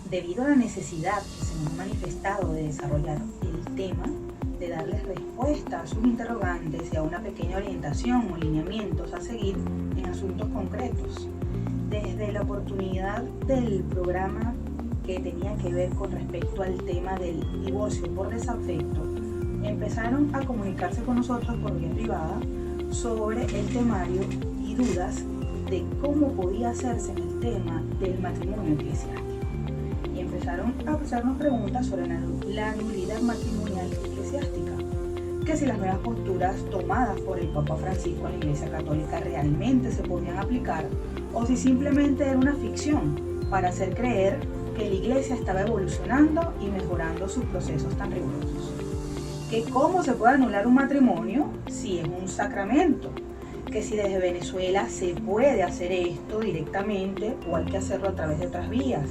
Debido a la necesidad que se nos ha manifestado de desarrollar el tema, de darles respuesta a sus interrogantes y a una pequeña orientación o lineamientos a seguir en asuntos concretos. Desde la oportunidad del programa que tenía que ver con respecto al tema del divorcio por desafecto, empezaron a comunicarse con nosotros por vía privada sobre el temario y dudas de cómo podía hacerse en el tema del matrimonio eclesiástico. Y empezaron a hacernos preguntas sobre la nulidad matrimonial eclesiástica, que si las nuevas posturas tomadas por el Papa Francisco en la Iglesia Católica realmente se podían aplicar o si simplemente era una ficción para hacer creer que la Iglesia estaba evolucionando y mejorando sus procesos tan rigurosos. Que cómo se puede anular un matrimonio si es un sacramento, que si desde Venezuela se puede hacer esto directamente o hay que hacerlo a través de otras vías,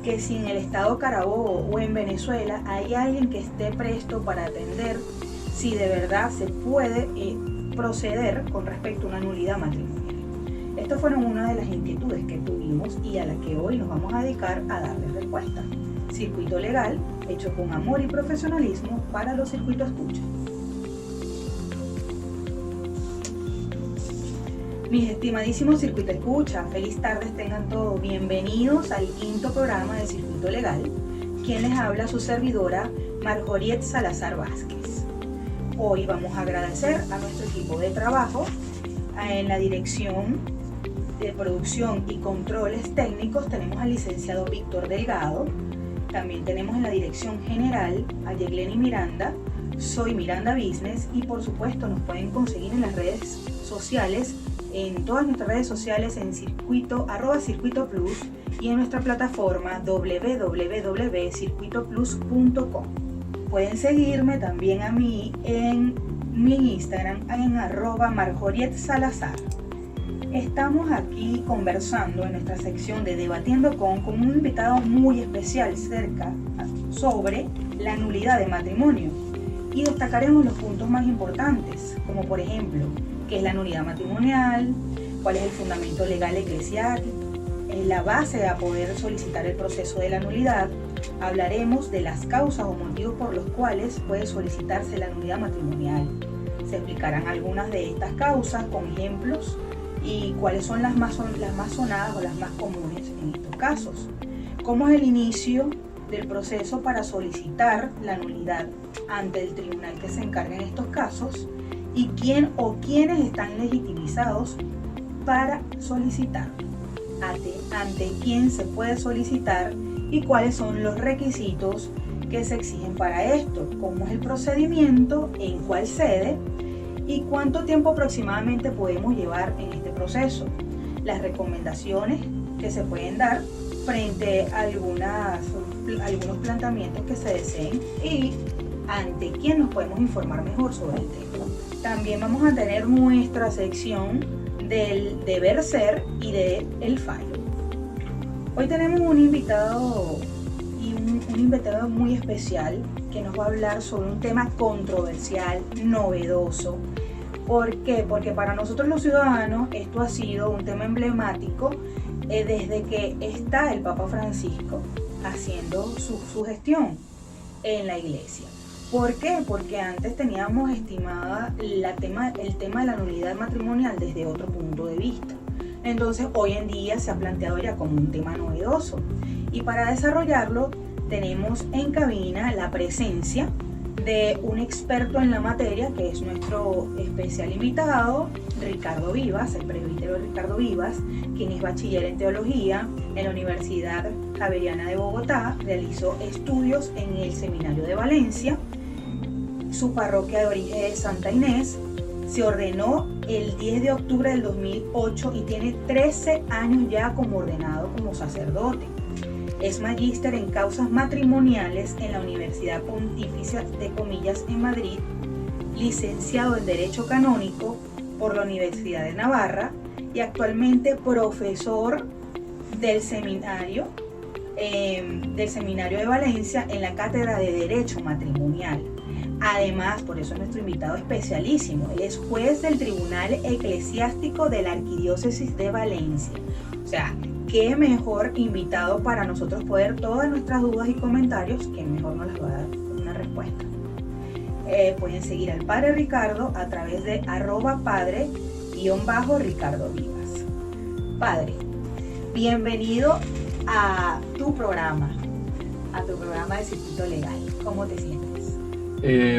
que si en el estado Carabobo o en Venezuela hay alguien que esté presto para atender si de verdad se puede proceder con respecto a una nulidad matrimonial. Estas fueron una de las inquietudes que tuvimos y a la que hoy nos vamos a dedicar a darles respuesta. Circuito legal hecho con amor y profesionalismo para los circuitos escucha. Mis estimadísimos circuito escucha, feliz tardes tengan todos. Bienvenidos al quinto programa de Circuito Legal. Quien les habla, su servidora Marjoriet Salazar Vázquez. Hoy vamos a agradecer a nuestro equipo de trabajo en la dirección de producción y controles técnicos. Tenemos al licenciado Víctor Delgado. También tenemos en la dirección general a Yegleni Miranda. Soy Miranda Business y por supuesto nos pueden conseguir en las redes sociales, en todas nuestras redes sociales en @circuito plus y en nuestra plataforma www.circuitoplus.com. Pueden seguirme también a mí en mi Instagram en @marjorietsalazar. Estamos aquí conversando en nuestra sección de Debatiendo con un invitado muy especial sobre la nulidad de matrimonio y destacaremos los puntos más importantes, como por ejemplo, qué es la nulidad matrimonial, cuál es el fundamento legal eclesiástico, la base a poder solicitar el proceso de la nulidad. Hablaremos de las causas o motivos por los cuales puede solicitarse la nulidad matrimonial. Se explicarán algunas de estas causas con ejemplos y cuáles son las más sonadas o las más comunes en estos casos. Cómo es el inicio del proceso para solicitar la nulidad ante el tribunal que se encarga en estos casos y quién o quiénes están legitimizados para solicitar, ante quién se puede solicitar y cuáles son los requisitos que se exigen para esto, cómo es el procedimiento, en cuál sede y cuánto tiempo aproximadamente podemos llevar en este proceso, las recomendaciones que se pueden dar frente a algunos planteamientos que se deseen y ante quién nos podemos informar mejor sobre el tema. También vamos a tener nuestra sección del deber ser y del fallo. Hoy tenemos un invitado un invitado muy especial que nos va a hablar sobre un tema controversial, novedoso. ¿Por qué? Porque para nosotros los ciudadanos esto ha sido un tema emblemático desde que está el Papa Francisco haciendo su gestión en la iglesia. ¿Por qué? Porque antes teníamos estimada el tema de la nulidad matrimonial desde otro punto de vista. Entonces hoy en día se ha planteado ya como un tema novedoso. Y para desarrollarlo tenemos en cabina la presencia de un experto en la materia que es nuestro especial invitado, Ricardo Vivas, el presbítero Ricardo Vivas, quien es bachiller en teología en la Universidad Javeriana de Bogotá, realizó estudios en el Seminario de Valencia, su parroquia de origen es Santa Inés, se ordenó el 10 de octubre del 2008 y tiene 13 años ya como ordenado como sacerdote. Es magíster en causas matrimoniales en la Universidad Pontificia de Comillas en Madrid, licenciado en Derecho Canónico por la Universidad de Navarra y actualmente profesor del seminario de Valencia en la Cátedra de Derecho Matrimonial. Además, por eso es nuestro invitado especialísimo, él es juez del Tribunal Eclesiástico de la Arquidiócesis de Valencia. O sea, qué mejor invitado para nosotros poder todas nuestras dudas y comentarios, que mejor nos las va a dar una respuesta. Pueden seguir al Padre Ricardo a través de @padre_Ricardo Vivas. Padre, bienvenido a tu programa de Circuito Legal. ¿Cómo te sientes?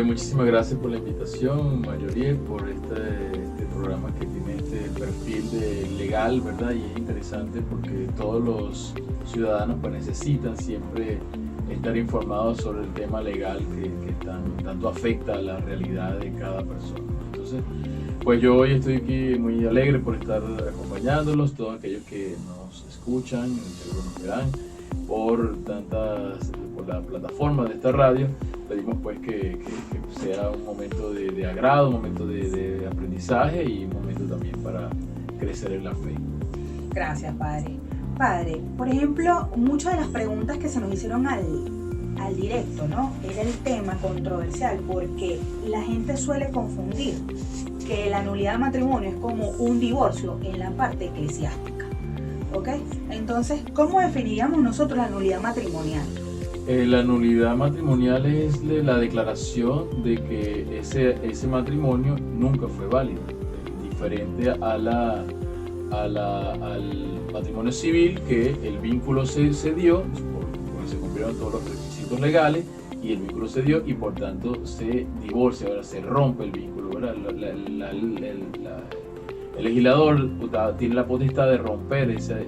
Muchísimas gracias por la invitación, Marjorie, por este programa que tiene este perfil de legal, ¿verdad? Y es interesante porque todos los ciudadanos pues necesitan siempre estar informados sobre el tema legal que tanto afecta a la realidad de cada persona. Entonces, pues yo hoy estoy aquí muy alegre por estar acompañándolos, todos aquellos que nos escuchan, seguro nos verán por la plataforma de esta radio. Pedimos pues que sea un momento de agrado, un momento de aprendizaje y un momento también para crecer en la fe. Gracias, Padre. Padre, por ejemplo, muchas de las preguntas que se nos hicieron al directo, ¿no? Era el tema controversial porque la gente suele confundir que la nulidad de matrimonio es como un divorcio en la parte eclesiástica, ¿ok? Entonces, ¿cómo definiríamos nosotros la nulidad matrimonial? La nulidad matrimonial es la declaración de que ese matrimonio nunca fue válido, diferente al matrimonio civil, que el vínculo se dio, porque se cumplieron todos los requisitos legales y el vínculo se dio y por tanto se divorcia, ahora se rompe el vínculo, ¿verdad? El legislador tiene la potestad de romper ese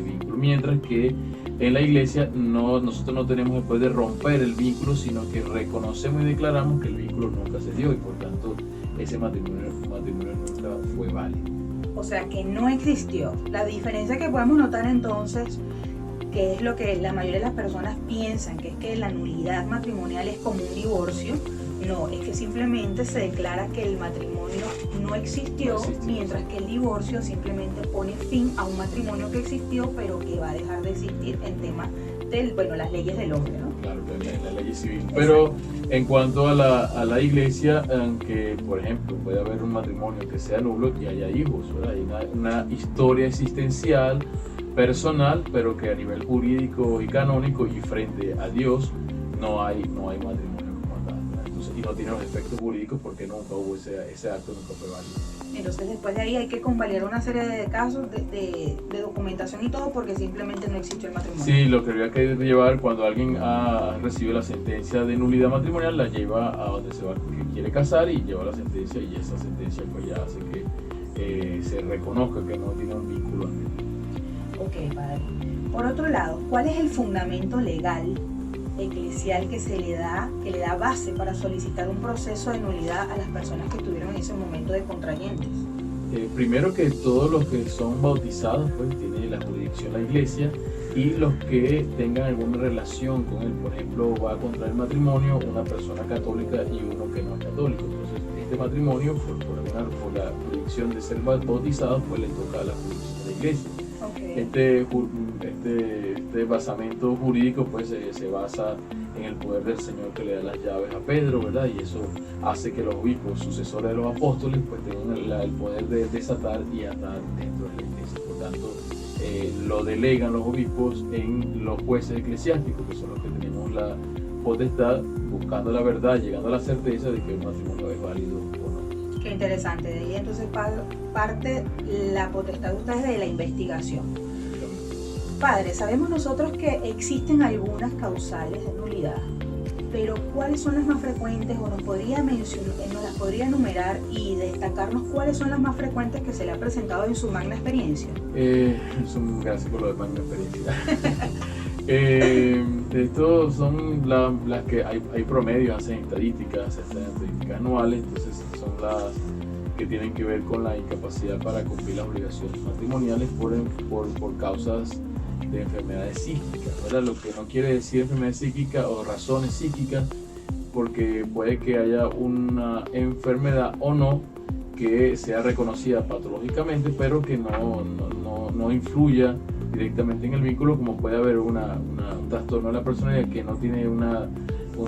vínculo, mientras que en la iglesia nosotros no tenemos el poder de romper el vínculo, sino que reconocemos y declaramos que el vínculo nunca se dio y por tanto ese matrimonio nunca fue válido. O sea que no existió. La diferencia que podemos notar entonces, que es lo que la mayoría de las personas piensan, que es que la nulidad matrimonial es como un divorcio. No, es que simplemente se declara que el matrimonio no existió, mientras que el divorcio simplemente pone fin a un matrimonio que existió, pero que va a dejar de existir en temas de las leyes del hombre, ¿no? Claro, en la ley civil. Pero en cuanto a la iglesia, aunque por ejemplo puede haber un matrimonio que sea nulo y haya hijos, ¿verdad? Hay una historia existencial, personal, pero que a nivel jurídico y canónico y frente a Dios no hay matrimonio. Y no tiene los efectos jurídicos porque nunca hubo ese acto, nunca fue válido. Entonces después de ahí hay que convalidar una serie de casos de documentación y todo porque simplemente no existió el matrimonio. Sí, lo que habría que llevar cuando alguien ha recibido la sentencia de nulidad matrimonial, la lleva a donde que quiere casar y lleva la sentencia, y esa sentencia pues ya hace que se reconozca que no tiene un vínculo anterior. Ok, padre. Por otro lado, ¿cuál es el fundamento legal eclesial que le da base para solicitar un proceso de nulidad a las personas que estuvieron en ese momento de contrayentes? Primero que todos los que son bautizados pues tiene la jurisdicción la iglesia, y los que tengan alguna relación con él, por ejemplo va a contraer matrimonio una persona católica y uno que no es católico, entonces este matrimonio por la jurisdicción de ser bautizados pues le toca a la jurisdicción de la iglesia. Okay. Este basamento jurídico pues se basa en el poder del Señor que le da las llaves a Pedro, ¿verdad? Y eso hace que los obispos, sucesores de los apóstoles, pues tengan el poder de desatar y atar dentro de la iglesia. Por tanto, lo delegan los obispos en los jueces eclesiásticos, que son los que tenemos la potestad, buscando la verdad, llegando a la certeza de que el matrimonio es válido o no. Qué interesante. De ahí entonces parte la potestad de ustedes de la investigación. Padre, sabemos nosotros que existen algunas causales de nulidad, pero ¿cuáles son las más frecuentes? O nos las podría enumerar y destacarnos cuáles son las más frecuentes que se le ha presentado en su magna experiencia. Gracias por lo de magna experiencia. Estos son las que hay promedios, hacen estadísticas anuales, entonces son las que tienen que ver con la incapacidad para cumplir las obligaciones matrimoniales por causas de enfermedades psíquicas, ¿verdad? Lo que no quiere decir enfermedad psíquica o razones psíquicas, porque puede que haya una enfermedad o no que sea reconocida patológicamente, pero que no influya directamente en el vínculo, como puede haber un trastorno de la personalidad que no tiene un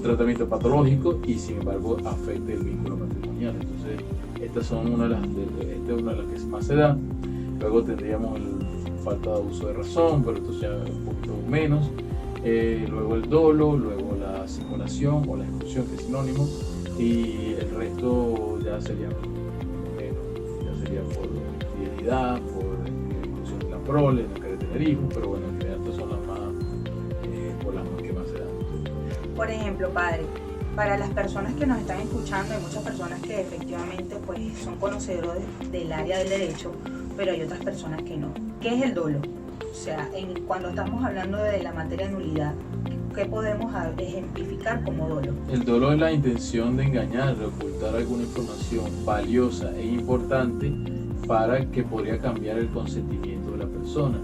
tratamiento patológico y sin embargo afecta el vínculo matrimonial. Entonces, esta es una de las que más se da. Luego tendríamos falta de uso de razón, pero esto sea un poquito menos. Luego el dolo, luego la simulación o la exclusión, que es sinónimo, y el resto ya sería menos, ya sería por fidelidad, por exclusión de la prole, no querer tener hijos, pero bueno, en realidad estas son las más, por las más que más se dan. Por ejemplo, padre, para las personas que nos están escuchando, hay muchas personas que efectivamente pues, son conocedores del área del derecho, pero hay otras personas que no. ¿Qué es el dolo? O sea, cuando estamos hablando de la materia de nulidad, ¿qué podemos ejemplificar como dolo? El dolo es la intención de engañar, de ocultar alguna información valiosa e importante para que podría cambiar el consentimiento de la persona.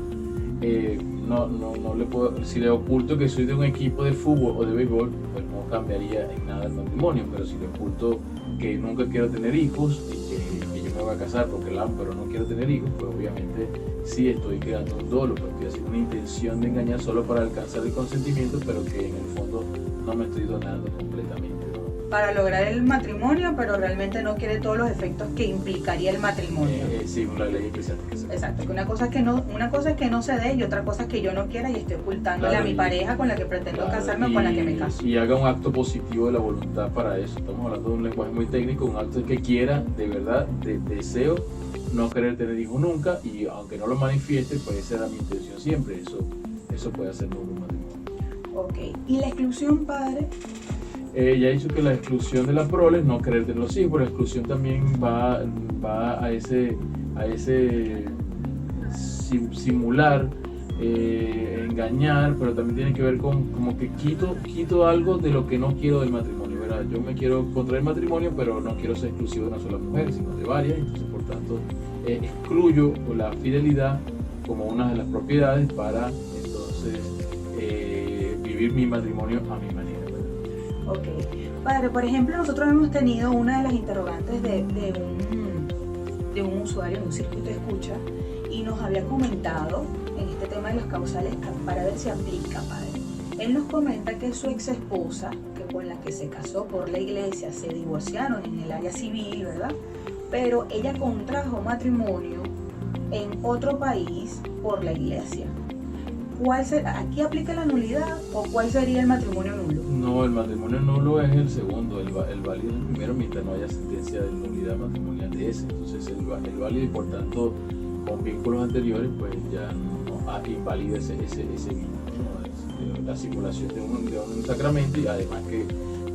No le puedo, si le oculto que soy de un equipo de fútbol o de béisbol, pues no cambiaría en nada el matrimonio, pero si le oculto que nunca quiero tener hijos y que yo me voy a casar porque la amo, pero no quiero tener hijos, pues obviamente sí estoy creando un dolo, porque estoy haciendo una intención de engañar solo para alcanzar el consentimiento, pero que en el fondo no me estoy donando completamente, ¿no? Para lograr el matrimonio, pero realmente no quiere todos los efectos que implicaría el matrimonio. Sí, una ley eclesiástica. Exacto, que una cosa es que no se dé y otra cosa es que yo no quiera y estoy ocultándole Claro, a mi pareja con la que pretendo casarme o con la que me caso. Y haga un acto positivo de la voluntad para eso. Estamos hablando de un lenguaje muy técnico, un acto que quiera, de verdad, de deseo, no querer tener hijos nunca, y aunque no lo manifieste, pues esa era mi intención siempre. Eso puede hacer nulo un matrimonio. Ok, ¿y la exclusión, padre? Ya he dicho que la exclusión de la prole es no querer tener los hijos, pero la exclusión también va a ese simular, engañar, pero también tiene que ver con como que quito algo de lo que no quiero del matrimonio, ¿verdad? Yo me quiero contraer matrimonio, pero no quiero ser exclusivo de una sola mujer, sino de varias, entonces por tanto excluyo la fidelidad como una de las propiedades para entonces vivir mi matrimonio a mi manera. Ok, padre, por ejemplo, nosotros hemos tenido una de las interrogantes de un usuario en un circuito de escucha y nos había comentado en este tema de los causales para ver si aplica, padre. Él nos comenta que su ex esposa, que con la que se casó por la iglesia, se divorciaron en el área civil, ¿verdad? Pero ella contrajo matrimonio en otro país por la iglesia. ¿Aquí aplica la nulidad o cuál sería el matrimonio nulo? No, el matrimonio nulo es el segundo, el válido es el primero mientras no haya sentencia de nulidad matrimonial de ese. Entonces el válido y por tanto con vínculos anteriores pues ya no invalida ese vínculo, ¿no? La simulación de un sacramento y además que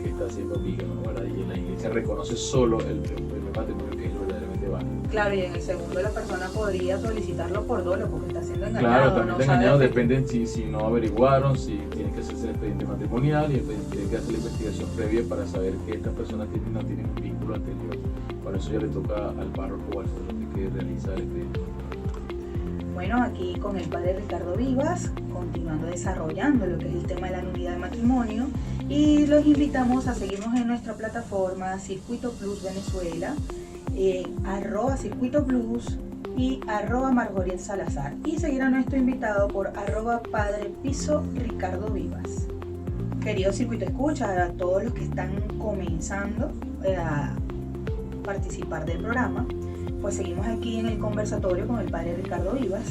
está haciendo bígamo, ¿verdad? Y la iglesia reconoce solo el primer matrimonio que es verdaderamente válido. Claro, y en el segundo la persona podría solicitarlo por dolo porque está siendo engañado. Claro, también no está engañado, sabe depende si no averiguaron, si tiene que hacerse el expediente matrimonial y tiene que hacer la investigación previa para saber que esta persona no tiene un vínculo anterior. Por eso ya le toca al párroco o al sacerdote que realiza el expediente. Bueno, aquí con el padre Ricardo Vivas, continuando desarrollando lo que es el tema de la nulidad de matrimonio, y los invitamos a seguirnos en nuestra plataforma Circuito Plus Venezuela, @Circuito Plus y @Marjoriet Salazar, y seguir a nuestro invitado por @Padre Piso Ricardo Vivas. Querido Circuito Escucha, a todos los que están comenzando a participar del programa, pues seguimos aquí en el conversatorio con el padre Ricardo Vivas,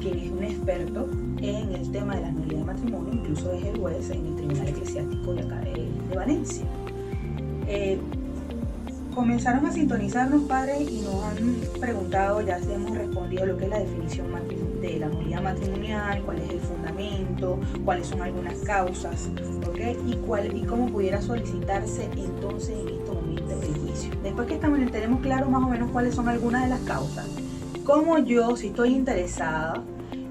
quien es un experto en el tema de la nulidad de matrimonio, incluso es el juez en el Tribunal Eclesiástico de acá de Valencia. Comenzaron a sintonizarnos, padre, y nos han preguntado, ya hemos respondido lo que es la definición de la nulidad matrimonial, cuál es el fundamento, cuáles son algunas causas, ¿okay? y cómo pudiera solicitarse entonces en estos momentos del juicio. Después que tenemos claro más o menos cuáles son algunas de las causas, cómo yo, si estoy interesada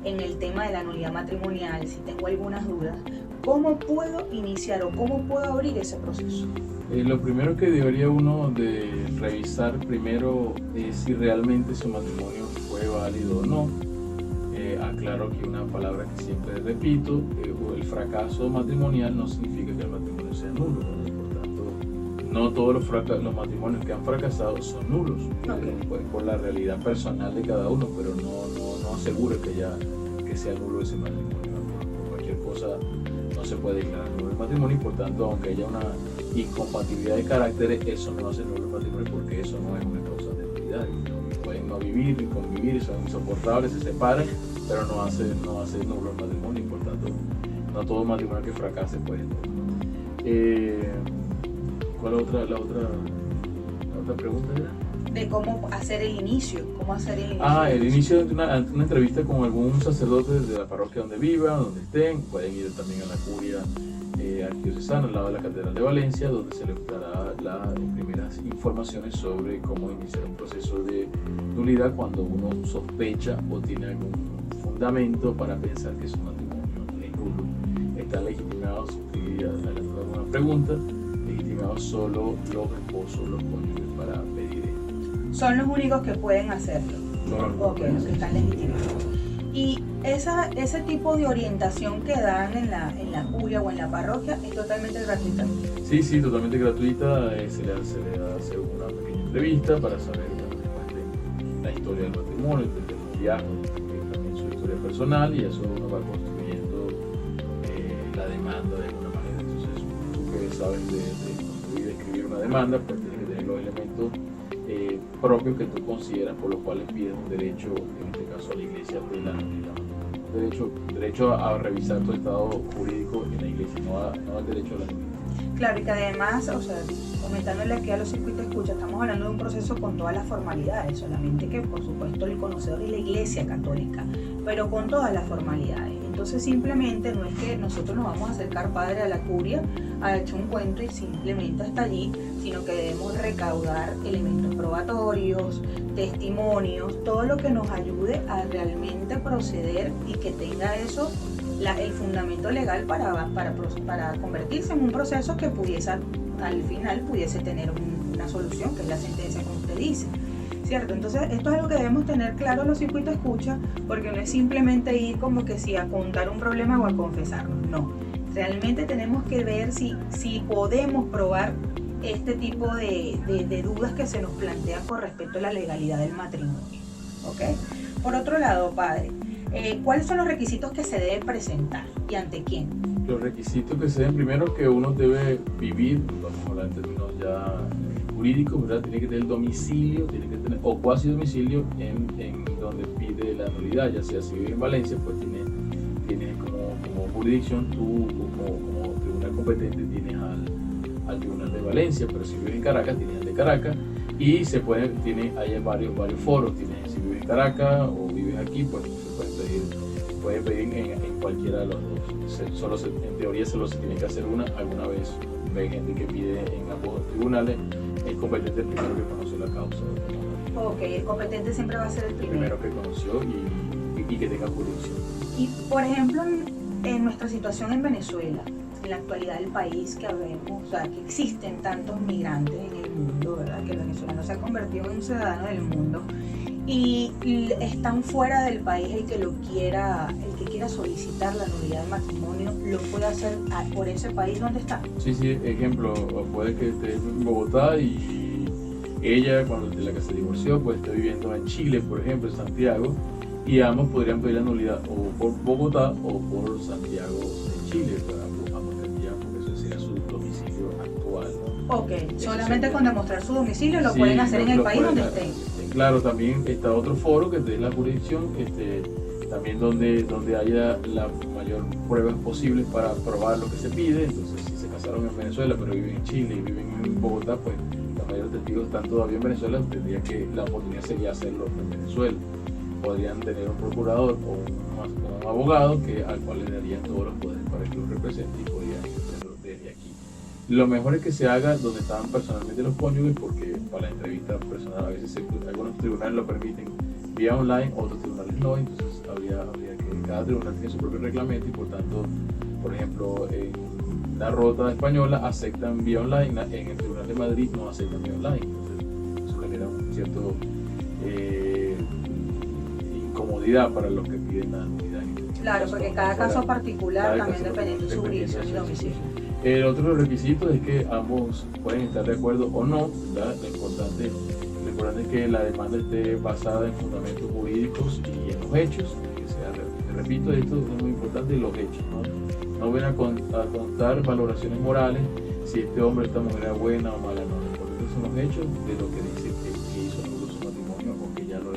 en el tema de la nulidad matrimonial, si tengo algunas dudas, ¿cómo puedo iniciar o cómo puedo abrir ese proceso? Lo primero que debería uno de revisar primero es si realmente su matrimonio fue válido o no. Aclaro aquí una palabra que siempre repito, el fracaso matrimonial no significa que el matrimonio sea nulo, ¿no? Por tanto, no todos los matrimonios que han fracasado son nulos, pues por la realidad personal de cada uno, pero no asegura que sea nulo ese matrimonio, ¿no? Por cualquier cosa no se puede declarar nulo el matrimonio, y por tanto, aunque haya una incompatibilidad de caracteres, eso no hace nulo el matrimonio porque eso no es una causa de nulidad. Puede pueden no vivir, convivir, son insoportables, se separan, pero no hace nulo el matrimonio, y por tanto no todo matrimonio que fracase puede. ¿Cuál la otra pregunta era? De cómo hacer el inicio. El inicio de una entrevista con algún sacerdote de la parroquia donde vivan, donde estén. Pueden ir también a la curia arquidiocesana al lado de la Catedral de Valencia, donde se les dará las primeras informaciones sobre cómo iniciar un proceso de nulidad cuando uno sospecha o tiene algún fundamento para pensar que su matrimonio es nulo. Están legitimados, y adelantando alguna pregunta, legitimados solo los esposos, los cónyuges para pedir esto. Son los únicos que pueden hacerlo. Los que están legitimados. Y ese tipo de orientación que dan en la curia o en la parroquia es totalmente gratuita. Sí, totalmente gratuita. Se le hace una pequeña entrevista para saber la historia del matrimonio, del noviazgo, también su historia personal, y eso uno va construyendo la demanda de alguna manera. Entonces, tú que sabes de escribir una demanda, pues tienes que tener los elementos propios que tú consideras por los cuales pides un derecho, en este caso a la iglesia, de la nulidad. Derecho a revisar tu estado jurídico en la iglesia, no al derecho a la nulidad. Claro, y que además, comentándole aquí a los circuitos escucha, estamos hablando de un proceso con todas las formalidades, solamente que por supuesto el conocedor es la iglesia católica, pero con todas las formalidades. Entonces simplemente no es que nosotros nos vamos a acercar, padre, a la curia, a echar un cuento y simplemente hasta allí, sino que debemos recaudar elementos probatorios, testimonios, todo lo que nos ayude a realmente proceder y que tenga eso el fundamento legal para convertirse en un proceso que al final pudiese tener una solución, que es la sentencia, como usted dice, ¿cierto? Entonces esto es algo que debemos tener claro los circuitos escucha, porque no es simplemente ir como que si a contar un problema o a confesarnos, no. Realmente tenemos que ver si podemos probar este tipo de dudas que se nos plantean con respecto a la legalidad del matrimonio, ¿ok? Por otro lado, padre, ¿cuáles son los requisitos que se debe presentar y ante quién? Los requisitos que se den, primero, que uno debe vivir, vamos a hablar en términos ya jurídicos, ¿verdad? Tiene que tener domicilio, o cuasi domicilio en donde pide la nulidad, ya sea si vive en Valencia, pues tienes como jurisdicción, tú como tribunal competente tienes al tribunal de Valencia, pero si vives en Caracas, tienes al de Caracas, y hay varios foros, si vives en Caracas o vives aquí, pues se puede pedir en cualquiera de los dos. En teoría solo se tiene que hacer alguna vez. Hay gente que pide en ambos tribunales. El competente es el primero que conoció la causa. Ok, el competente siempre va a ser el primero que conoció y que tenga jurisdicción. Y por ejemplo, en nuestra situación en Venezuela, en la actualidad del país que que existen tantos migrantes en el mundo, ¿verdad? Que el venezolano se ha convertido en un ciudadano del mundo y están fuera del país. El que quiera solicitar la nulidad de matrimonio lo puede hacer por ese país donde está. Sí, ejemplo, puede que esté en Bogotá y ella, de la que se divorció, pues esté viviendo en Chile, por ejemplo, en Santiago, y ambos podrían pedir la nulidad o por Bogotá o por Santiago de Chile, ambos tendrían, porque ese sería su domicilio actual, ¿no? Ok, solamente con demostrar su domicilio lo pueden hacer en el país donde estén. Claro, también está otro foro que es la jurisdicción, también donde haya la mayor pruebas posibles para probar lo que se pide. Entonces, si se casaron en Venezuela pero viven en Chile y viven en Bogotá, pues los mayores testigos están todavía en Venezuela, tendría que la oportunidad sería hacerlo en Venezuela. Podrían tener un procurador o un abogado al cual le darían todos los poderes para que lo represente y podrían hacerlo desde aquí. Lo mejor es que se haga donde estaban personalmente los cónyuges, porque para la entrevista personal a veces algunos tribunales lo permiten vía online, otros tribunales no, entonces habría que cada tribunal tiene su propio reglamento y por tanto, por ejemplo, en la Rota española aceptan vía online, en el Tribunal de Madrid no aceptan vía online, entonces eso genera un cierto incomodidad para los que piden la nulidad. Claro, porque cada caso particular también dependiendo de su jurisdicción y domicilio. El otro requisito es que ambos pueden estar de acuerdo o no, ¿verdad? Lo importante es que la demanda esté basada en fundamentos jurídicos y en los hechos, repito, esto es muy importante, los hechos, no ven a contar valoraciones morales, si este hombre o esta mujer era buena o mala, no, lo importante son los hechos de lo que dice que hizo nulo su matrimonio o que ya lo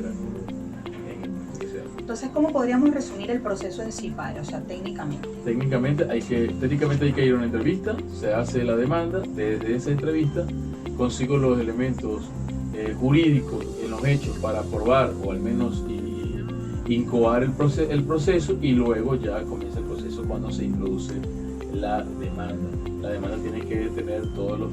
Entonces, ¿cómo podríamos resumir el proceso en sí, padre? O sea, técnicamente. Técnicamente hay que ir a una entrevista, se hace la demanda, desde esa entrevista consigo los elementos jurídicos en los hechos para probar o al menos incoar el proceso y luego ya comienza el proceso cuando se introduce la demanda. La demanda tiene que tener todos los,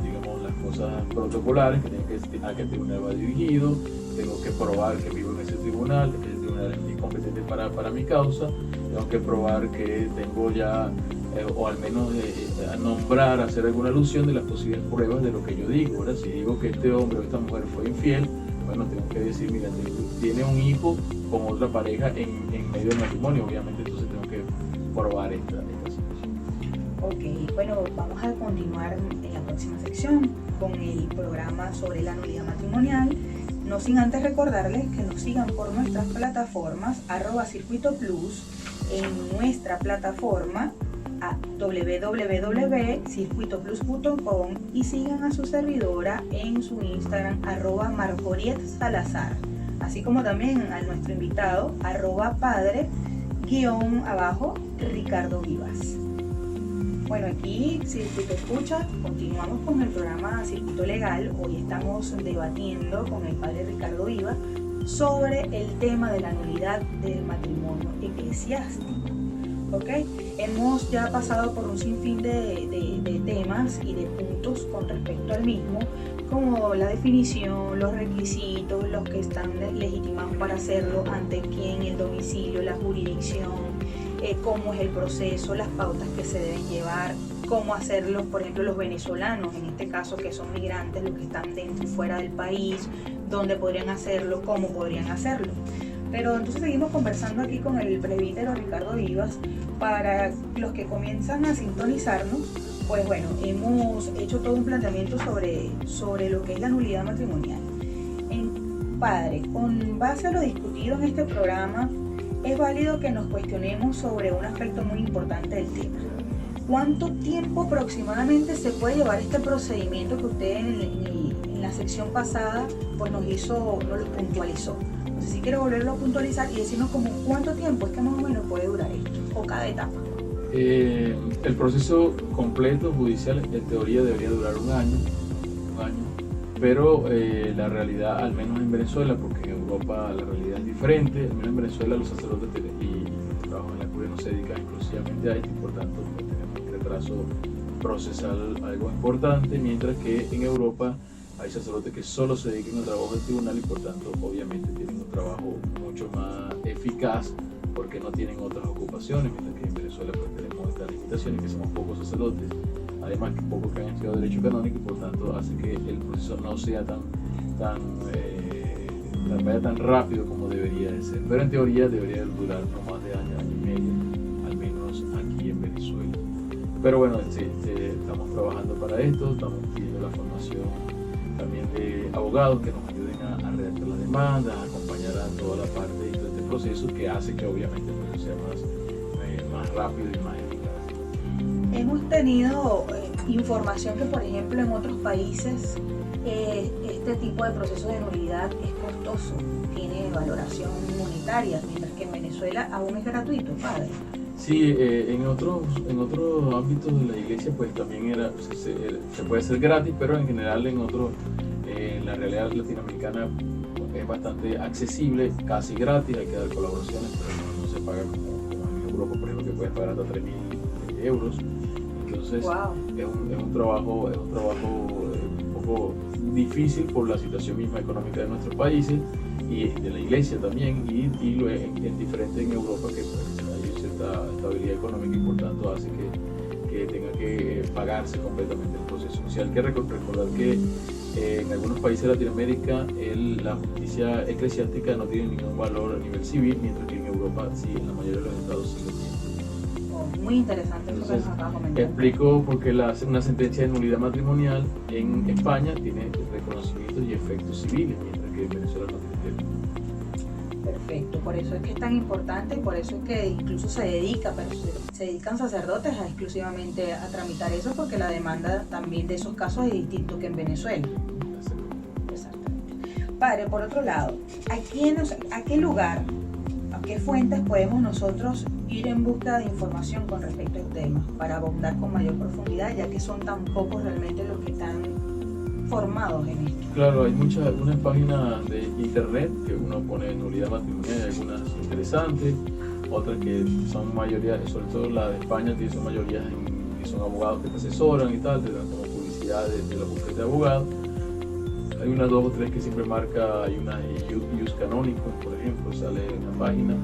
digamos, las cosas protocolares que tiene que a qué tribunal va dirigido, tengo que probar que vivo en ese tribunal, que el tribunal es competente para mi causa, tengo que probar que tengo ya o al menos nombrar, hacer alguna alusión de las posibles pruebas de lo que yo digo. Ahora, si digo que este hombre o esta mujer fue infiel, bueno, tengo que decir, mira, tiene un hijo con otra pareja en medio del matrimonio, obviamente, entonces tengo que probar esta situación. Ok, bueno, vamos a continuar en la próxima sección con el programa sobre la nulidad matrimonial, no sin antes recordarles que nos sigan por nuestras plataformas @Circuito Plus, en nuestra plataforma a www.circuitoplus.com y sigan a su servidora en su Instagram @MarjorietSalazar, así como también a nuestro invitado @padre_Ricardo Vivas. Bueno, aquí Circuito Escucha, continuamos con el programa Circuito Legal. Hoy estamos debatiendo con el padre Ricardo Vivas sobre el tema de la nulidad del matrimonio eclesiástico. ¿Okay? Hemos ya pasado por un sinfín de temas y de puntos con respecto al mismo, como la definición, los requisitos, los que están legitimados para hacerlo, ante quién, el domicilio, la jurisdicción, cómo es el proceso, las pautas que se deben llevar, cómo hacerlo, por ejemplo, los venezolanos, en este caso que son migrantes, los que están dentro y fuera del país, dónde podrían hacerlo, cómo podrían hacerlo. Pero entonces seguimos conversando aquí con el presbítero Ricardo Vivas. Para los que comienzan a sintonizarnos, pues bueno, hemos hecho todo un planteamiento sobre lo que es la nulidad matrimonial. Padre, con base a lo discutido en este programa, es válido que nos cuestionemos sobre un aspecto muy importante del tema. ¿Cuánto tiempo aproximadamente se puede llevar este procedimiento que usted en la sección pasada pues nos lo puntualizó? Si quiero volverlo a puntualizar y decirnos como cuánto tiempo es que más o menos puede durar esto, o cada etapa. El proceso completo judicial en teoría debería durar un año, pero la realidad, al menos en Venezuela, porque en Europa la realidad es diferente, al menos en Venezuela los sacerdotes y los trabajos en la curia no se dedican exclusivamente a esto, y por tanto pues, tenemos un retraso procesal algo importante, mientras que en Europa hay sacerdotes que solo se dedican al trabajo del tribunal y por tanto obviamente tienen un trabajo mucho más eficaz porque no tienen otras ocupaciones, mientras que en Venezuela pues tenemos estas limitaciones, que somos pocos sacerdotes, además que pocos que han estudiado derecho canónico, y por tanto hace que el proceso no sea vaya tan rápido como debería de ser, pero en teoría debería durar no más de año y medio, al menos aquí en Venezuela. Pero bueno, estamos trabajando para esto, estamos pidiendo la formación también de abogados que nos ayuden a redactar las demandas, a acompañar a toda la parte de este proceso, que hace que obviamente el proceso sea más rápido y más eficaz. Hemos tenido información que, por ejemplo, en otros países este tipo de proceso de nulidad es costoso, tiene valoración monetaria, mientras que en Venezuela aún es gratuito, padre. Sí, en otros ámbitos de la iglesia pues también se puede hacer gratis, pero en general en la realidad latinoamericana es bastante accesible, casi gratis, hay que dar colaboraciones, pero no se paga como en Europa, por ejemplo, que puedes pagar hasta 3.000 euros. Entonces wow. es un trabajo un poco difícil por la situación misma económica de nuestros países y de la iglesia también, y es diferente en Europa, que pues, hay cierta estabilidad económica y por tanto hace que tenga que pagarse completamente el proceso. O sea, hay que recordar que en algunos países de Latinoamérica la justicia eclesiástica no tiene ningún valor a nivel civil, mientras que en Europa sí, en la mayoría de los estados sí lo tiene. Muy interesante. Entonces, eso que nos acaba de comentar. Explico por qué una sentencia de nulidad matrimonial en España tiene reconocimientos y efectos civiles, mientras que en Venezuela no tiene. Perfecto, por eso es que es tan importante y por eso es que incluso se dedican sacerdotes exclusivamente a tramitar eso, porque la demanda también de esos casos es distinto que en Venezuela. Exactamente. Padre, por otro lado, ¿a qué lugar qué fuentes podemos nosotros ir en busca de información con respecto al tema para abundar con mayor profundidad, ya que son tan pocos realmente los que están formados en esto? Claro, hay algunas páginas de internet que uno pone nulidad matrimonial, hay algunas interesantes, otras que son mayoría, sobre todo la de España, que son mayoría que son abogados que te asesoran y tal, te dan como publicidad de la búsqueda de abogados. Hay unas 2 o 3 que siempre marca, hay una Ius Canónicos, por ejemplo, sale en la página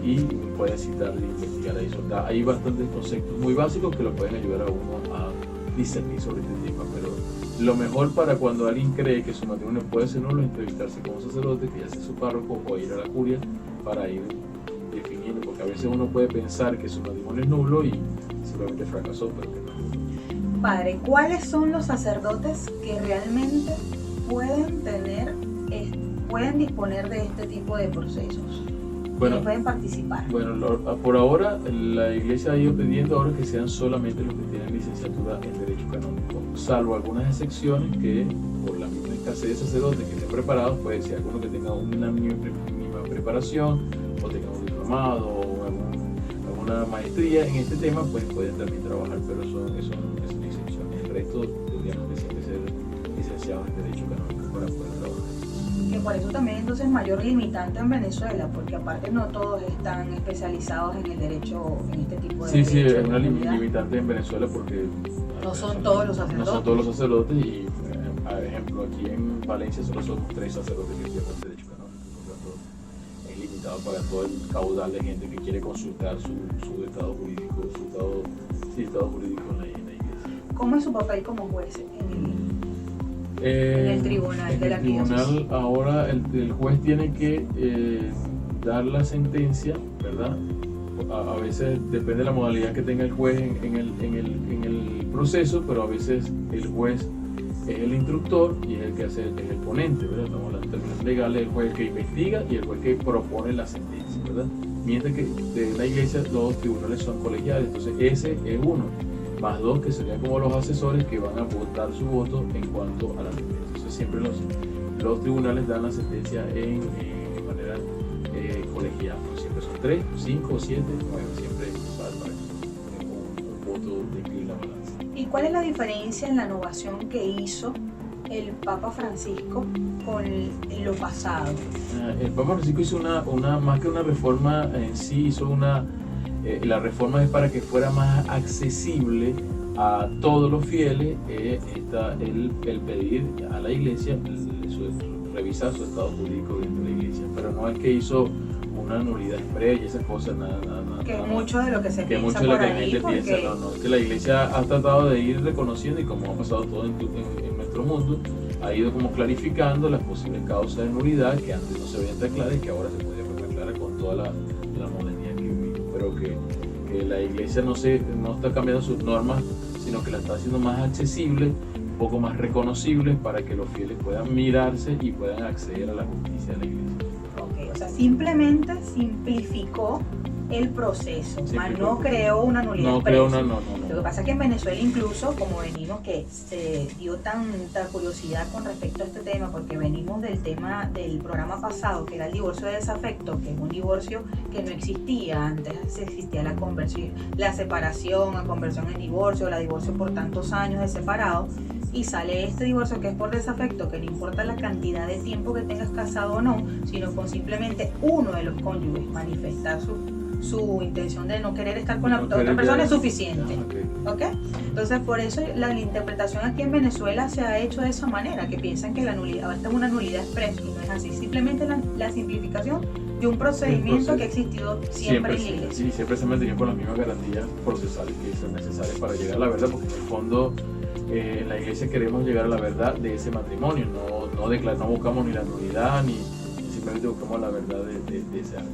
y pueden citar e investigar ahí. Hay bastantes conceptos muy básicos que lo pueden ayudar a uno a discernir sobre este tema, pero lo mejor para cuando alguien cree que su matrimonio puede ser nulo es entrevistarse con un sacerdote, que ya sea su párroco, o ir a la curia para ir definiendo, porque a veces uno puede pensar que su matrimonio es nulo y simplemente fracasó, pero que no. Padre, ¿cuáles son los sacerdotes que realmente pueden disponer de este tipo de procesos? Bueno, pueden participar. Bueno, por ahora la Iglesia ha ido pidiendo ahora que sean solamente los que tienen licenciatura en Derecho Canónico, salvo algunas excepciones que por la misma escasez de sacerdotes que estén preparados, puede ser alguno que tenga una mínima preparación o tenga un diplomado o alguna maestría en este tema, pues pueden también trabajar, pero son excepciones. El resto tendríamos que siempre ser licenciados en Derecho Canónico para poder trabajar. Que por eso también entonces mayor limitante en Venezuela, porque aparte no todos están especializados en el derecho, en este tipo de derecho. Sí, es una limitante en Venezuela porque no son todos los sacerdotes. No son todos los sacerdotes y, por ejemplo, aquí en Valencia solo somos 3 sacerdotes que tienen Derecho Canónico, por lo tanto es limitado para todo el caudal de gente que quiere consultar su estado jurídico, estado jurídico en la iglesia. ¿Cómo es su papel como juez en el tribunal de la diócesis? En el tribunal ahora el juez tiene que dar la sentencia, ¿verdad? A veces depende de la modalidad que tenga el juez en el proceso, pero a veces el juez es el instructor y es el que es el ponente, ¿verdad? Estamos hablando en términos legales, el juez que investiga y el juez que propone la sentencia, ¿verdad? Mientras que de la iglesia los tribunales son colegiales, entonces ese es uno, más 2 que serían como los asesores que van a votar su voto en cuanto a la sentencia. Entonces siempre los tribunales dan la sentencia de manera colegial, ¿no? Siempre son 3, 5, 7, 9, siempre para un voto de inclinar la balanza. ¿Y cuál es la diferencia en la innovación que hizo el Papa Francisco con lo pasado? El Papa Francisco hizo más que una reforma en sí, la reforma es para que fuera más accesible a todos los fieles, el pedir a la iglesia revisar su estado jurídico dentro de la iglesia, pero no es que hizo una nulidad express y esas cosas, nada. Que es mucho de lo que se que piensa mucho de lo por que la ahí, gente piensa, no, es que la iglesia ha tratado de ir reconociendo, y como ha pasado todo en nuestro mundo, ha ido como clarificando las posibles causas de nulidad que antes no se veían tan claras y que ahora se podía ver tan clara con toda la modernidad que vivimos, pero que la iglesia no está cambiando sus normas, sino que la está haciendo más accesible, un poco más reconocible para que los fieles puedan mirarse y puedan acceder a la justicia de la iglesia. Okay, o sea, simplemente simplificó el proceso, más no creó una nulidad. No. Lo que pasa es que en Venezuela incluso, como venimos, que se dio tanta curiosidad con respecto a este tema, porque venimos del tema del programa pasado, que era el divorcio de desafecto, que es un divorcio que no existía. Antes existía la conversión, la separación, la conversión en divorcio, la divorcio por tantos años de separado, y sale este divorcio que es por desafecto, que no importa la cantidad de tiempo que tengas casado o no, sino con simplemente uno de los cónyuges manifestar su intención de no querer estar con la otra persona es suficiente. ¿Okay? Entonces, por eso la interpretación aquí en Venezuela se ha hecho de esa manera, que piensan que la nulidad es una nulidad expresa, y no es así, simplemente la simplificación de un procedimiento que ha existido siempre en la iglesia. Sí, siempre se ha mantenido con las mismas garantías procesales que son necesarias para llegar a la verdad, porque en el fondo en la iglesia queremos llegar a la verdad de ese matrimonio, no buscamos ni la nulidad, ni simplemente buscamos la verdad de ese acto.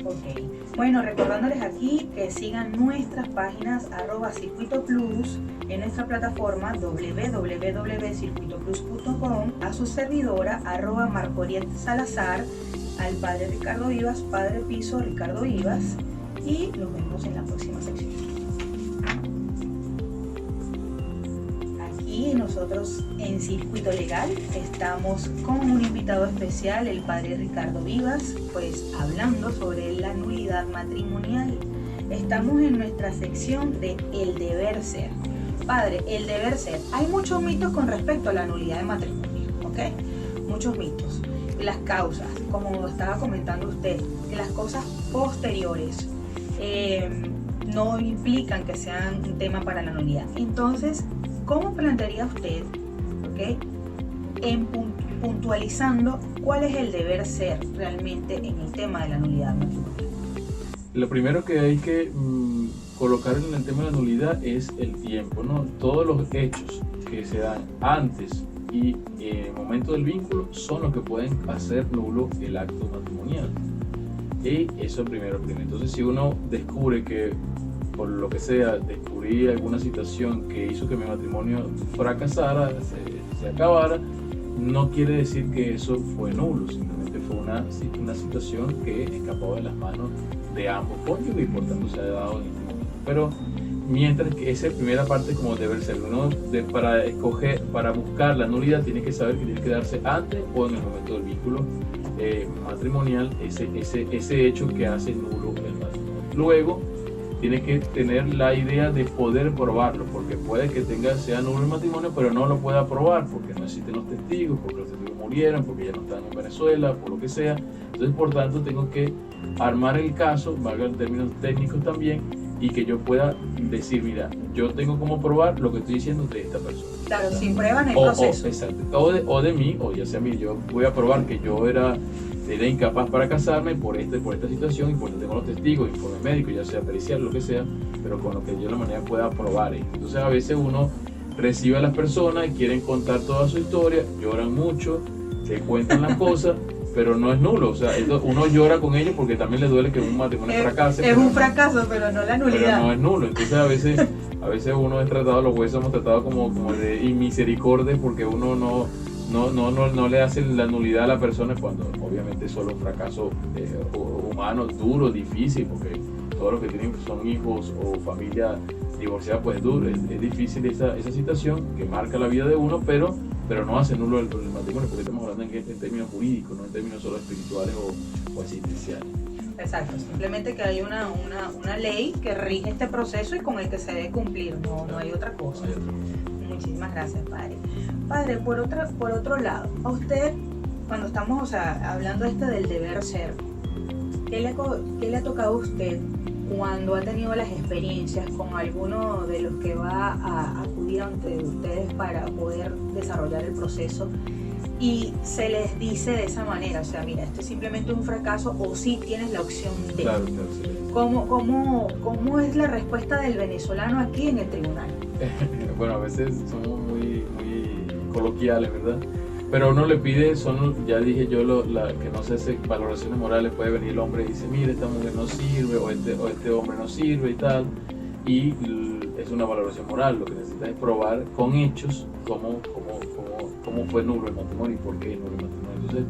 Okay. Bueno, recordándoles aquí que sigan nuestras páginas @circuitoplus, en nuestra plataforma www.circuitoplus.com, a su servidora @marjorietsalazar, al padre Ricardo Vivas, padre piso Ricardo Vivas, y nos vemos en la próxima sección. Aquí aquí nosotros en Circuito Legal estamos con un invitado especial, el padre Ricardo Vivas, pues hablando sobre la nulidad matrimonial. Estamos en nuestra sección de el deber ser. Padre, el deber ser. Hay muchos mitos con respecto a la nulidad de matrimonio, ¿ok? Muchos mitos. Las causas, como estaba comentando usted, que las cosas posteriores no implican que sean un tema para la nulidad. Entonces, ¿cómo plantearía usted, ¿okay? Puntualizando cuál es el deber ser realmente en el tema de la nulidad matrimonial? Lo primero que hay que colocar en el tema de la nulidad es el tiempo, ¿no? Todos los hechos que se dan antes y en el momento del vínculo son los que pueden hacer nulo el acto matrimonial. Y eso primero. Entonces, si uno descubre que, por lo que sea, descubrí alguna situación que hizo que mi matrimonio fracasara, se acabara, no quiere decir que eso fue nulo, simplemente fue una situación que escapó de las manos de ambos cónyuges y por tanto se ha dado en este momento. Pero mientras que esa primera parte como debe ser, uno para buscar la nulidad tiene que saber que tiene que darse antes o en el momento del vínculo matrimonial, ese hecho que hace nulo el matrimonio. Luego tiene que tener la idea de poder probarlo, porque puede que sea nulo el matrimonio, pero no lo pueda probar porque no existen los testigos, porque los testigos murieron, porque ya no están en Venezuela, por lo que sea. Entonces, por tanto, tengo que armar el caso, valga en términos técnicos también, y que yo pueda decir, mira, yo tengo como probar lo que estoy diciendo de esta persona. Claro, sin prueba en el proceso. Exacto. O de mí, o ya sea mí, yo voy a probar que yo era incapaz para casarme por esta situación y por tengo los testigos, informe médico, ya sea pericial, lo que sea, pero con lo que yo de la manera pueda probar. Entonces a veces uno recibe a las personas y quieren contar toda su historia, lloran mucho, se cuentan las cosas, pero no es nulo. O sea, uno llora con ellos porque también le duele que un matrimonio fracase. Es un fracaso, pero no la nulidad. Pero no es nulo. Entonces a veces uno es tratado, los jueces hemos tratado como de inmisericordia porque uno no le hace la nulidad a la persona cuando obviamente es solo un fracaso humano, duro, difícil, porque todos los que tienen son hijos o familia divorciada, pues duro, es difícil esa situación que marca la vida de uno, pero no hace nulo el matrimonio, porque estamos hablando en términos jurídicos, no en términos solo espirituales o existenciales. Exacto, simplemente que hay una ley que rige este proceso y con el que se debe cumplir, no hay otra cosa. Muchísimas gracias, padre. Padre, por otro lado, a usted, cuando estamos hablando del deber ser, ¿qué le ha tocado a usted cuando ha tenido las experiencias con alguno de los que va a acudir ante ustedes para poder desarrollar el proceso y se les dice de esa manera, o sea, mira, esto es simplemente un fracaso o sí tienes la opción de? Claro, sí. ¿Cómo es la respuesta del venezolano aquí en el tribunal? Bueno, a veces somos muy coloquiales, ¿verdad? Pero uno le pide, ya dije yo, que no se hace valoraciones morales. Puede venir el hombre y dice, mire, esta mujer no sirve, o este hombre no sirve y tal, y es una valoración moral. Lo que necesita es probar con hechos cómo fue nulo el matrimonio y por qué es nulo el matrimonio. Entonces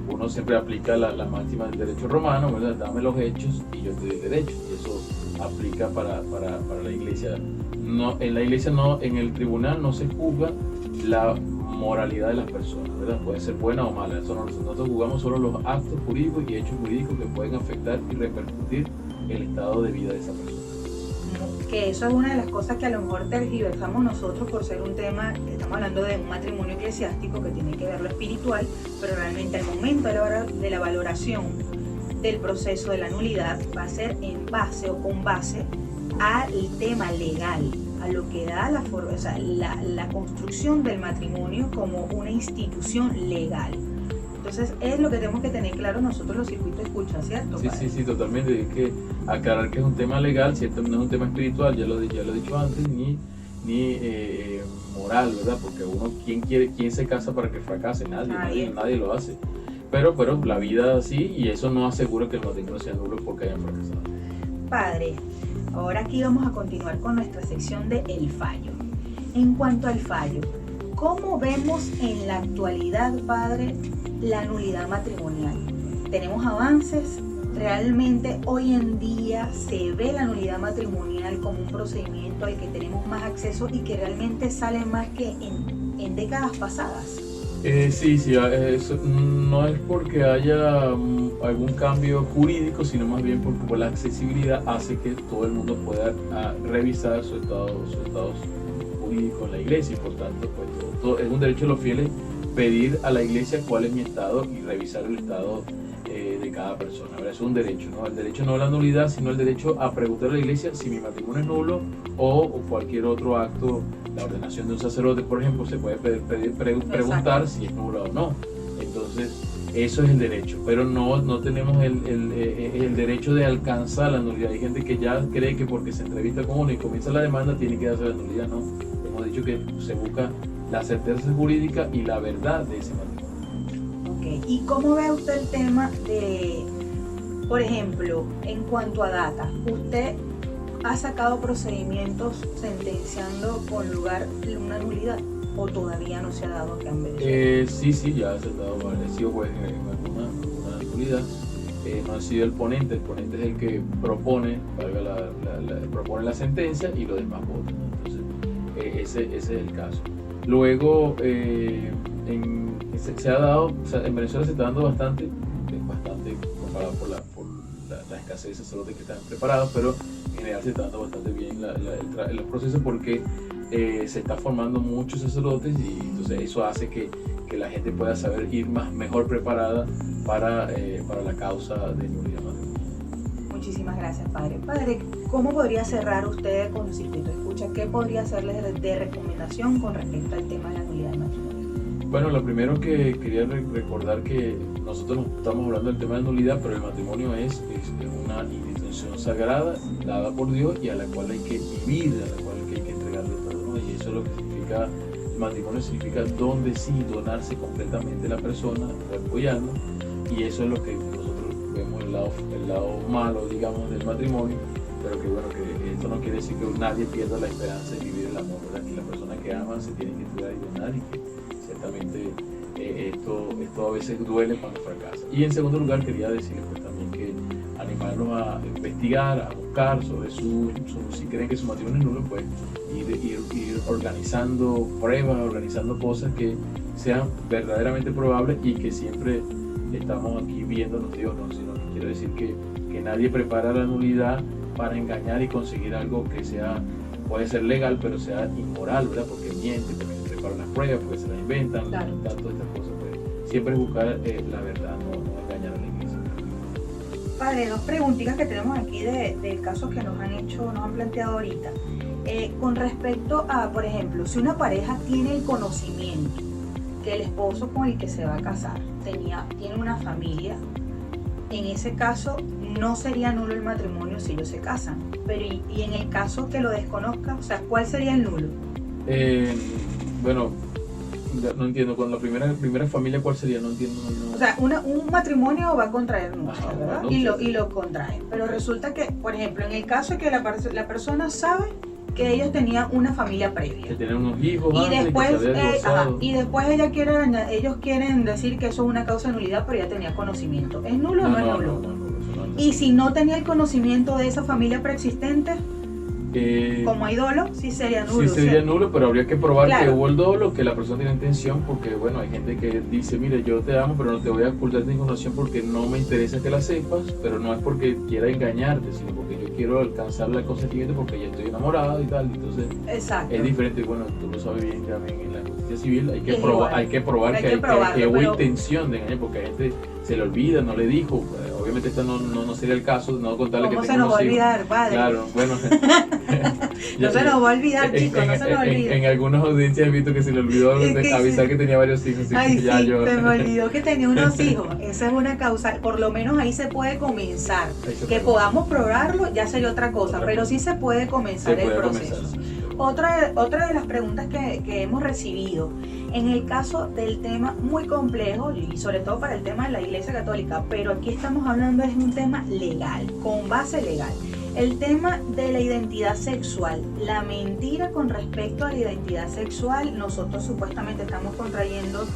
uno siempre aplica la máxima del derecho romano, ¿verdad? Dame los hechos y yo te doy derecho, y eso aplica para la iglesia. No, en la iglesia no, en el tribunal no se juzga la moralidad de las personas, ¿verdad? Puede ser buena o mala. Nosotros juzgamos solo los actos jurídicos y hechos jurídicos que pueden afectar y repercutir el estado de vida de esa persona. Que eso es una de las cosas que a lo mejor tergiversamos nosotros por ser un tema, estamos hablando de un matrimonio eclesiástico que tiene que ver lo espiritual, pero realmente al momento de la valoración del proceso de la nulidad va a ser en base o con base al tema legal, a lo que da la construcción del matrimonio como una institución legal. Entonces es lo que tenemos que tener claro nosotros los circuitos de escucha, ¿cierto? Sí, totalmente. Hay que aclarar que es un tema legal, ¿cierto? No es un tema espiritual, ya lo he dicho antes, ni moral, ¿verdad? Porque ¿quién se casa para que fracase? Nadie lo hace. Pero la vida sí, y eso no asegura que el matrimonio sea nulo porque hayan fracasado. Padre, ahora aquí vamos a continuar con nuestra sección de El Fallo. En cuanto al fallo, ¿cómo vemos en la actualidad, padre, la nulidad matrimonial? ¿Tenemos avances? realmente hoy en día se ve la nulidad matrimonial como un procedimiento al que tenemos más acceso y que realmente sale más que en décadas pasadas. Sí, eso no es porque haya algún cambio jurídico, sino más bien porque la accesibilidad hace que todo el mundo pueda revisar su estado jurídico en la iglesia, y por tanto pues, es un derecho de los fieles pedir a la iglesia cuál es mi estado y revisar el estado de cada persona. Ahora, eso es un derecho, ¿no? El derecho no a la nulidad, sino el derecho a preguntar a la iglesia si mi matrimonio es nulo o cualquier otro acto, la ordenación de un sacerdote, por ejemplo, se puede preguntar si es nulo o no. Entonces, eso es el derecho, pero no tenemos el derecho de alcanzar la nulidad. Hay gente que ya cree que porque se entrevista con uno y comienza la demanda, tiene que darse la nulidad, ¿no? Hemos dicho que se busca la certeza jurídica y la verdad de ese matrimonio. Okay. ¿Y cómo ve usted el tema de, por ejemplo, en cuanto a data? ¿Usted ha sacado procedimientos sentenciando con lugar una nulidad o todavía no se ha dado acá en Venezuela? Sí, ya se ha dado, he sido juez en alguna nulidad. No he sido el ponente es el que propone, propone la sentencia y los demás votan, ¿no? Entonces, ese es el caso. Luego, se ha dado, o sea, en Venezuela se está dando bastante comparado por la escasez de sacerdotes que están preparados, pero en general se está dando bastante bien los procesos porque se está formando muchos sacerdotes, y entonces eso hace que la gente pueda saber ir mejor preparada para la causa de nulidad matrimonial. Muchísimas gracias, padre. Padre, ¿cómo podría cerrar usted con Circuito Escucha? ¿Qué podría hacerles de recomendación con respecto al tema de la nulidad matrimonial? Bueno, lo primero que quería recordar que nosotros no estamos hablando del tema de nulidad, pero el matrimonio es una institución sagrada dada por Dios y a la cual hay que vivir, a la cual hay que entregarle todo, ¿no? Y eso es lo que significa, el matrimonio significa donarse completamente la persona, cuerpo y alma, y eso es lo que nosotros vemos el lado malo, digamos, del matrimonio, pero que bueno, que esto no quiere decir que nadie pierda la esperanza de vivir el amor, ¿verdad? Que la persona que ama se tiene que entregar y donar, y que ciertamente esto a veces duele cuando fracasa. Y en segundo lugar quería decirles pues también que animarlos a investigar, a buscar sobre si creen que su matrimonio es nulo, pues ir organizando pruebas, organizando cosas que sean verdaderamente probables y que siempre estamos aquí viéndonos Dios, ¿no? Sino que quiero decir que nadie prepara la nulidad para engañar y conseguir algo que puede ser legal, pero sea inmoral, ¿verdad? Porque miente, también preparan las pruebas, porque se las inventan, claro. Todas estas cosas, pues siempre buscar la verdad, no engañar a la iglesia. Padre, dos preguntitas que tenemos aquí de casos que nos han planteado ahorita. Con respecto a, por ejemplo, si una pareja tiene el conocimiento que el esposo con el que se va a casar tiene una familia, en ese caso no sería nulo el matrimonio si ellos se casan, pero y en el caso que lo desconozca, o sea, ¿cuál sería el nulo? Bueno, no entiendo, con la primera familia, ¿cuál sería? No entiendo. No. O sea, un matrimonio va a contraer nupcias, ¿verdad? Bueno, y lo contrae, pero resulta que, por ejemplo, en el caso de que la persona sabe que ellos tenían una familia previa. Que tienen unos hijos Y antes, después, que se había divorciado. y después ellos quieren decir que eso es una causa de nulidad, pero ya tenía conocimiento. ¿Es nulo o no es nulo? No, Y si no tenía el conocimiento de esa familia preexistente, como hay dolo, sí sería nulo. Sí sería nulo, pero habría que probar Claro. que hubo el dolo, que la persona tiene intención, porque bueno, hay gente que dice, mire, yo te amo, pero no te voy a ocultar esta información porque no me interesa que la sepas, pero no es porque quiera engañarte, sino porque yo quiero alcanzar la cosa siguiente porque ya estoy enamorado y tal. Entonces Exacto. es diferente. Bueno, tú lo sabes bien, también en la justicia civil hay que Es probar, igual. hay que probar Hay que que probarlo, que hubo pero- intención de engañar, porque a gente se le olvida, no le dijo. Obviamente esto no sería el caso, no contarle que ¿Cómo se tengo nos va a unos hijos. olvidar, padre? Claro, bueno. No se nos va a olvidar, chicos, no se nos olvide. En algunas audiencias he visto que se le olvidó Es que avisar sí. que tenía varios hijos. Ay, ya sí, yo. se me olvidó que tenía unos hijos. Esa es una causa. Por lo menos ahí se puede comenzar. Ahí se Que puede. podamos probarlo ya sería otra cosa, Otra pero cosa. sí se puede comenzar Se el puede proceso. comenzar. Otra de las preguntas que hemos recibido, en el caso del tema muy complejo, y sobre todo para el tema de la Iglesia Católica, pero aquí estamos hablando de un tema legal, con base legal. El tema de la identidad sexual, la mentira con respecto a la identidad sexual, nosotros supuestamente estamos contrayendo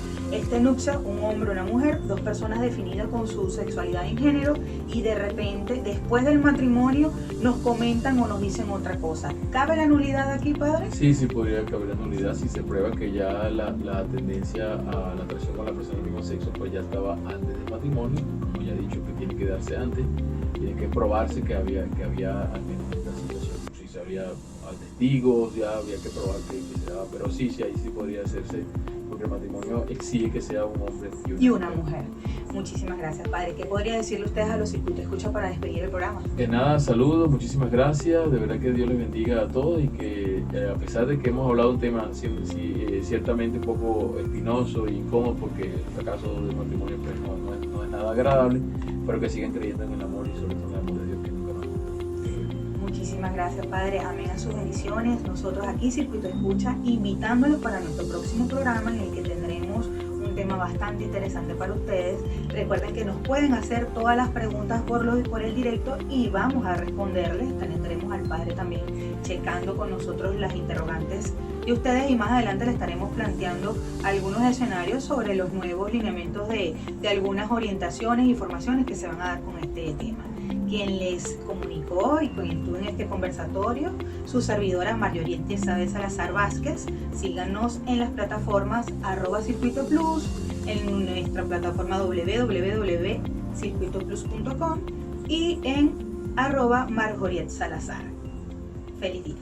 nupcia, un hombre, una mujer, dos personas definidas con su sexualidad y género, y de repente, después del matrimonio, nos comentan o nos dicen otra cosa. ¿Cabe la nulidad aquí, padre? Sí, podría caber la nulidad si se prueba que ya la tendencia a la atracción con la persona del mismo sexo pues ya estaba antes del matrimonio, como ya he dicho que tiene que darse antes, tiene que probarse que había al menos esta situación. Si se había testigos, ya había que probar que se daba, pero sí, ahí sí podría hacerse, porque el matrimonio exige que sea un hombre y una mujer. Muchísimas gracias, padre. ¿Qué podría decirle ustedes a los Circuito Escucha para despedir el programa? De nada, saludos, muchísimas gracias, de verdad que Dios les bendiga a todos y que a pesar de que hemos hablado de un tema ciertamente un poco espinoso e incómodo, porque el fracaso del matrimonio pues, no es nada agradable, pero que sigan creyendo en el amor y sobre todo en el amor de Dios que nunca más. Muchísimas gracias, padre. Amén a sus bendiciones. Nosotros aquí, Circuito Escucha, invitándolos para nuestro próximo programa en el que tendremos un tema bastante interesante para ustedes. Recuerden que nos pueden hacer todas las preguntas por el directo y vamos a responderles. Tendremos al padre también checando con nosotros las interrogantes de ustedes, y más adelante les estaremos planteando algunos escenarios sobre los nuevos lineamientos de algunas orientaciones y formaciones que se van a dar con este tema. Quien les comunicó y quien estuvo en este conversatorio, su servidora Marjorie Salazar Vázquez. Síganos en las plataformas @Circuito Plus, en nuestra plataforma www.circuitoplus.com y en @Marjorie Salazar. Feliz día.